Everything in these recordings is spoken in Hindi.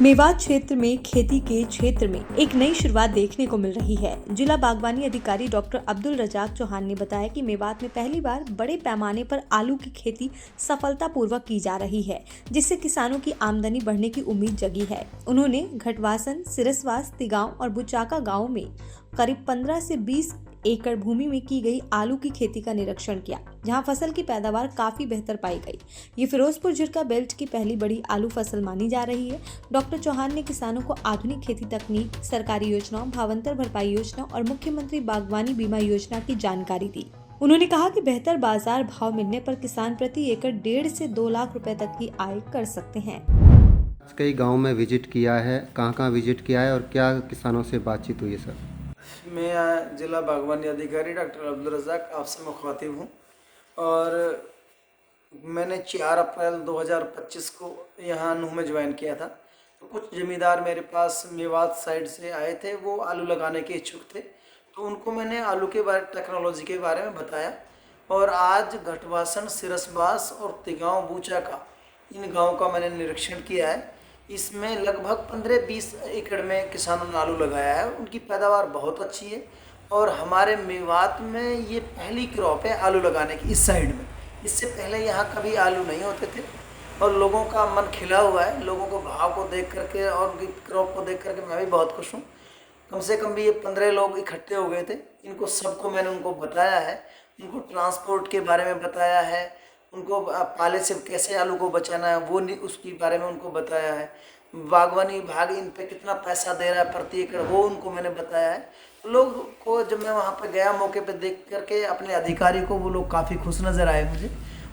मेवात क्षेत्र में खेती के क्षेत्र में एक नई शुरुआत देखने को मिल रही है। जिला बागवानी अधिकारी डॉक्टर अब्दुल रजाक चौहान ने बताया कि मेवात में पहली बार बड़े पैमाने पर आलू की खेती सफलतापूर्वक की जा रही है, जिससे किसानों की आमदनी बढ़ने की उम्मीद जगी है। उन्होंने घटवासन, सिरसवास, तिगांव और बुचाका गाँव में करीब 15 से 20 एकड़ भूमि में की गई आलू की खेती का निरीक्षण किया, जहां फसल की पैदावार काफी बेहतर पाई गई। ये फिरोजपुर झिरका बेल्ट की पहली बड़ी आलू फसल मानी जा रही है। डॉक्टर चौहान ने किसानों को आधुनिक खेती तकनीक, सरकारी योजनाओं, भावांतर भरपाई योजना और मुख्यमंत्री बागवानी बीमा योजना की जानकारी दी। उन्होंने कहा कि बेहतर बाजार भाव मिलने पर किसान प्रति एकड़ 1.5 से 2 लाख रुपए तक की आय कर सकते हैं। कई गांव में विजिट किया है, कहाँ विजिट किया है और क्या किसानों से बातचीत हुई है सर? मैं जिला बागवानी अधिकारी डॉक्टर अब्दुल रज़ाक आपसे मुखातिब हूँ और मैंने 4 अप्रैल 2025 को यहाँ नूह में ज्वाइन किया था। तो कुछ ज़मींदार मेरे पास मेवात साइड से आए थे, वो आलू लगाने के इच्छुक थे। तो उनको मैंने आलू के बारे टेक्नोलॉजी के बारे में बताया और आज घटवासन, सिरसबास और तिगांव, बूचाका इन गाँव का मैंने निरीक्षण किया है। इसमें लगभग 15-20 एकड़ में किसानों ने आलू लगाया है। उनकी पैदावार बहुत अच्छी है और हमारे मेवात में ये पहली क्रॉप है आलू लगाने की इस साइड में। इससे पहले यहाँ कभी आलू नहीं होते थे और लोगों का मन खिला हुआ है। लोगों को भाव को देख करके और उनकी क्रॉप को देख करके मैं भी बहुत खुश हूँ। कम से कम भी ये 15 लोग इकट्ठे हो गए थे। इनको सबको मैंने उनको बताया है, उनको ट्रांसपोर्ट के बारे में बताया है, उनको पाले से कैसे आलू को बचाना है वो उसके बारे में उनको बताया है। बागवानी विभाग इन पे कितना पैसा दे रहा है प्रति एकड़ वो उनको मैंने बताया है। लोग को जब मैं वहाँ पे गया मौके पे देख करके अपने अधिकारी को, वो लोग काफ़ी खुश नज़र आए मुझे।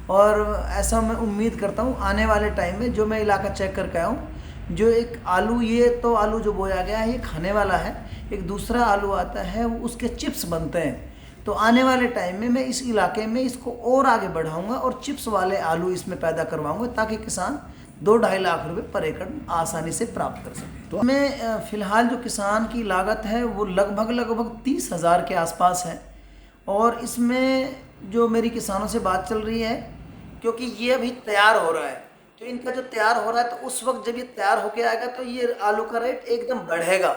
और ऐसा मैं उम्मीद करता हूँ आने वाले टाइम में जो मैं इलाका चेक करके आया हूँ, जो एक आलू, ये तो आलू जो बोया गया है ये खाने वाला है, एक दूसरा आलू आता है वो उसके चिप्स बनते हैं। तो आने वाले टाइम में मैं इस इलाके में इसको और आगे बढ़ाऊंगा और चिप्स वाले आलू इसमें पैदा करवाऊंगा ताकि किसान 2-2.5 लाख रुपए पर एकड़ आसानी से प्राप्त कर सके। तो मैं फ़िलहाल जो किसान की लागत है वो लगभग 30,000 के आसपास है। और इसमें जो मेरी किसानों से बात चल रही है, क्योंकि ये अभी तैयार हो रहा है, तो इनका जो तैयार हो रहा है तो उस वक्त जब ये तैयार होके आएगा तो ये आलू का रेट एकदम बढ़ेगा।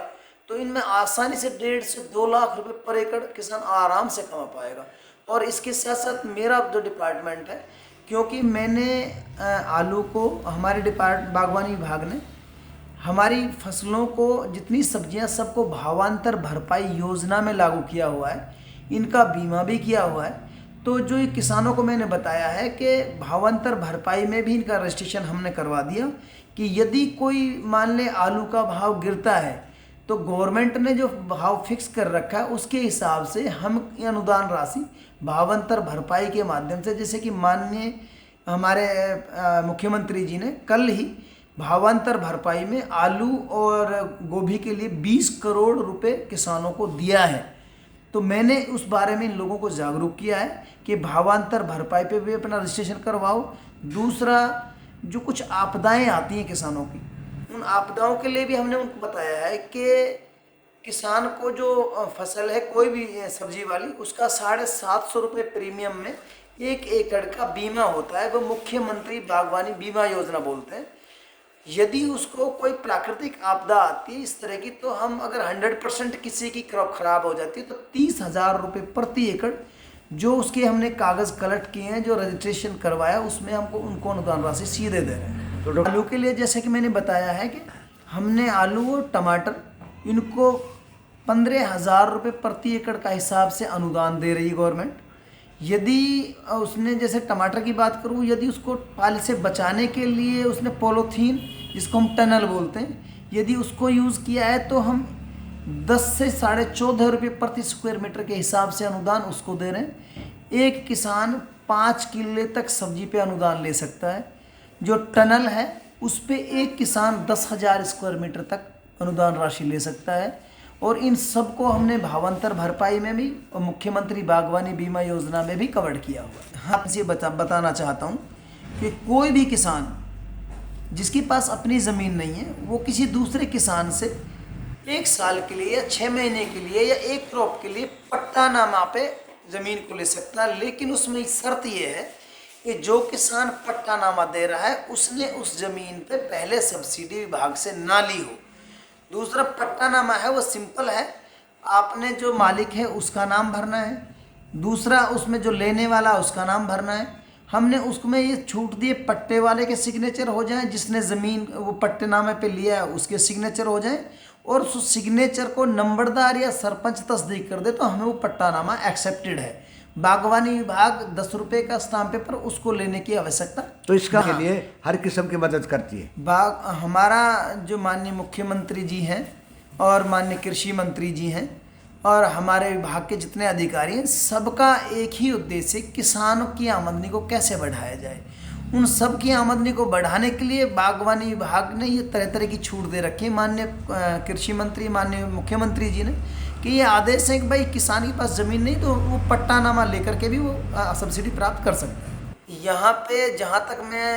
तो इनमें आसानी से 1.5 से 2 लाख रुपए पर एकड़ किसान आराम से कमा पाएगा। और इसके साथ साथ मेरा जो डिपार्टमेंट है, क्योंकि मैंने आलू को हमारे बागवानी विभाग ने हमारी फसलों को जितनी सब्जियां सबको भावांतर भरपाई योजना में लागू किया हुआ है, इनका बीमा भी किया हुआ है। तो जो ये किसानों को मैंने बताया है कि भावांतर भरपाई में भी इनका रजिस्ट्रेशन हमने करवा दिया कि यदि कोई मान ले आलू का भाव गिरता है तो गवर्नमेंट ने जो भाव फिक्स कर रखा है उसके हिसाब से हम अनुदान राशि भावांतर भरपाई के माध्यम से, जैसे कि माननीय हमारे मुख्यमंत्री जी ने कल ही भावांतर भरपाई में आलू और गोभी के लिए 20 करोड़ रुपए किसानों को दिया है। तो मैंने उस बारे में इन लोगों को जागरूक किया है कि भावांतर भरपाई पे भी अपना रजिस्ट्रेशन करवाओ। दूसरा, जो कुछ आपदाएं आती हैं किसानों की, उन आपदाओं के लिए भी हमने उनको बताया है कि किसान को जो फसल है कोई भी सब्जी वाली, उसका 750 रुपये प्रीमियम में 1 एकड़ का बीमा होता है। वो मुख्यमंत्री बागवानी बीमा योजना बोलते हैं। यदि उसको कोई प्राकृतिक आपदा आती है इस तरह की, तो हम अगर 100% किसी की क्रॉप खराब हो जाती है तो 30,000 रुपये प्रति एकड़ जो उसके हमने कागज़ कलेक्ट किए हैं, जो रजिस्ट्रेशन करवाया, उसमें हमको उनको अनुदान राशि सीधे दे रहे हैं। तो आलू के लिए जैसे कि मैंने बताया है कि हमने आलू और टमाटर इनको 15,000 रुपये प्रति एकड़ का हिसाब से अनुदान दे रही है गवर्नमेंट। यदि उसने, जैसे टमाटर की बात करूँ, यदि उसको पाले से बचाने के लिए उसने पॉलीथीन, जिसको हम टनल बोलते हैं, यदि उसको यूज़ किया है तो हम 10 से 14.5 रुपये प्रति स्क्वायर मीटर के हिसाब से अनुदान उसको दे रहे हैं। एक किसान 5 किले तक सब्जी पे अनुदान ले सकता है। जो टनल है उस पे एक किसान 10,000 स्क्वायर मीटर तक अनुदान राशि ले सकता है। और इन सब को हमने भावांतर भरपाई में भी और मुख्यमंत्री बागवानी बीमा योजना में भी कवर किया हुआ है। हाँ, आपसे बताना चाहता हूँ कि कोई भी किसान जिसके पास अपनी ज़मीन नहीं है, वो किसी दूसरे किसान से 1 साल के लिए या 6 महीने के लिए या एक क्रॉप के लिए पट्टानामा पे ज़मीन को ले सकता है। लेकिन उसमें शर्त ये है कि जो किसान पट्टानामा दे रहा है उसने उस ज़मीन पे पहले सब्सिडी विभाग से ना ली हो। दूसरा पट्टानामा है वो सिंपल है, आपने जो मालिक है उसका नाम भरना है, दूसरा उसमें जो लेने वाला उसका नाम भरना है। हमने उसमें ये छूट दिए पट्टे वाले के सिग्नेचर हो जाएं, जिसने ज़मीन वो पट्टेनामे पे लिया है उसके सिग्नेचर हो जाएं, और उस सिग्नेचर को नंबरदार या सरपंच तस्दीक कर दे तो हमें वो पट्टानामा एक्सेप्टेड है। बागवानी विभाग 10 रुपये का स्टाम्प पेपर उसको लेने की आवश्यकता। तो इसका के लिए हर किस्म की मदद करती है। हमारा जो माननीय मुख्यमंत्री जी हैं और माननीय कृषि मंत्री जी हैं और हमारे विभाग के जितने अधिकारी हैं, सबका एक ही उद्देश्य, किसानों की आमदनी को कैसे बढ़ाया जाए। उन सब की आमदनी को बढ़ाने के लिए बागवानी विभाग ने ये तरह तरह की छूट दे रखी है। माननीय कृषि मंत्री, माननीय मुख्यमंत्री जी ने कि ये आदेश है कि भाई किसान के पास ज़मीन नहीं तो वो पट्टानामा लेकर के भी वो सब्सिडी प्राप्त कर सकता है। यहाँ पे जहाँ तक मैं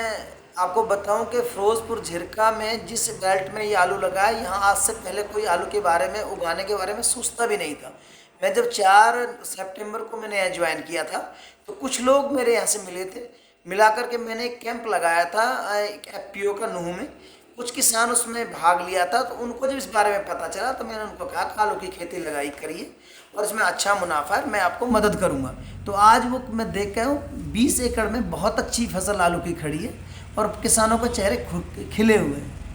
आपको बताऊं कि फिरोजपुर झिरका में जिस बेल्ट में ये आलू लगा है, यहाँ आज से पहले कोई आलू के बारे में, उगाने के बारे में सोचता भी नहीं था। मैं जब 4 सितंबर को मैंने यहाँ ज्वाइन किया था तो कुछ लोग मेरे यहाँ से मिले थे, मिला करके मैंने एक कैंप लगाया था FPO का नूह में। कुछ किसान उसमें भाग लिया था, तो उनको जब इस बारे में पता चला तो मैंने उनको कहा आलू की खेती लगाई करिए और इसमें अच्छा मुनाफा है, मैं आपको मदद करूंगा। तो आज वो मैं देख के हूँ 20 एकड़ में बहुत अच्छी फसल आलू की खड़ी है और किसानों के चेहरे खिले हुए हैं।